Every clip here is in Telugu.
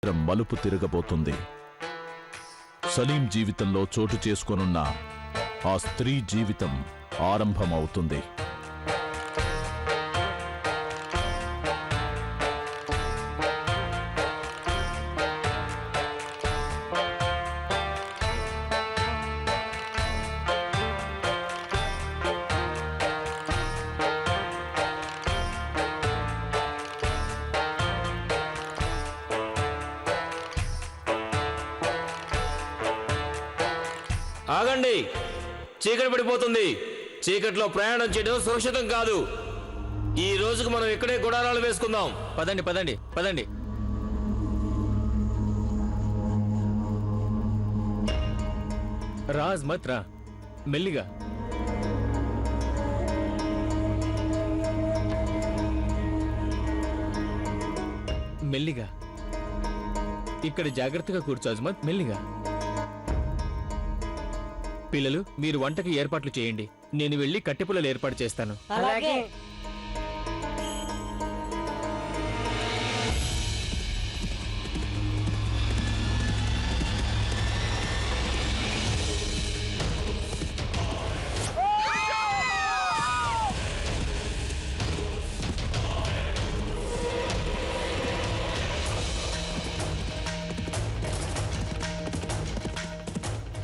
చరిత్ర మలుపు తిరగబోతుంది. సలీం జీవితంలో చోటు చేసుకోనున్న ఆ స్త్రీ జీవితం ఆరంభమవుతుంది. ఆగండి, చీకటి పడిపోతుంది. చీకట్లో ప్రయాణం చేయడం సురక్షితం కాదు. ఈ రోజుకు మనం ఇక్కడే గుడారాలు వేసుకుందాం. పదండి పదండి పదండి. రాజ్ మత్ రా, మెల్లిగా. మెల్లిగా. ఇక్కడ జాగ్రత్తగా కూర్చో అజ్మత్, మెల్లిగా. పిల్లలు, మీరు వంటకి ఏర్పాట్లు చేయండి. నేను వెళ్ళి కట్టెపుల్లలు ఏర్పాటు చేస్తాను. అలాగే.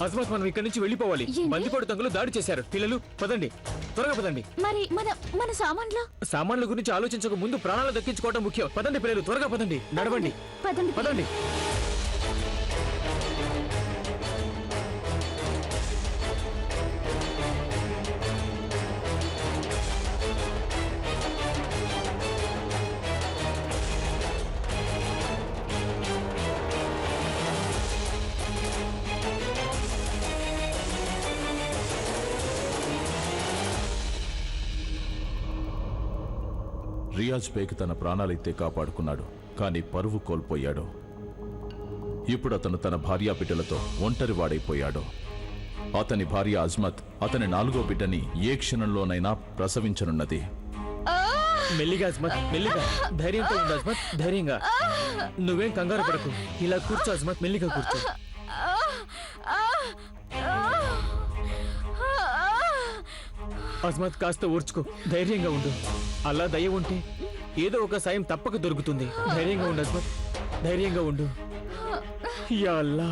అజ్మత్, మనం ఇక్కడి నుంచి వెళ్ళిపోవాలి. బందిపోటు దొంగలు దాడి చేశారు. పిల్లలు పదండి, త్వరగా పదండి. మరి మన సామాన్ల గురించి ఆలోచించక ముందు ప్రాణాలు దక్కించుకోవడం ముఖ్యం. పదండి పిల్లలు, త్వరగా పదండి. నడవండి, పదండి. రియాజ్ బేగ్ తన ప్రాణాలైతే కాపాడుకున్నాడు, కానీ పరువు కోల్పోయాడు. ఇప్పుడు అతను తన భార్యా బిడ్డలతో ఒంటరివాడైపోయాడు. అతని భార్య అజ్మత్ అతని 4వ బిడ్డని ఏ క్షణంలోనైనా ప్రసవించనున్నది. మెల్లిగా అజ్మత్, మెల్లిగా. ధైర్యంతో ఉండు అజ్మత్, ధైర్యంగా. నువ్వేం కంగారు పడకు. ఇలా కూర్చో అజ్మత్, మెల్లిగా కూర్చో. అజ్మత్, కాస్త ఓర్చుకో, ధైర్యంగా ఉండు. అలా దయ ఉంటే ఏదో ఒక సాయం తప్పక దొరుకుతుంది. ధైర్యంగా ఉండు అజ్మత్, ధైర్యంగా ఉండు. యా అల్లా.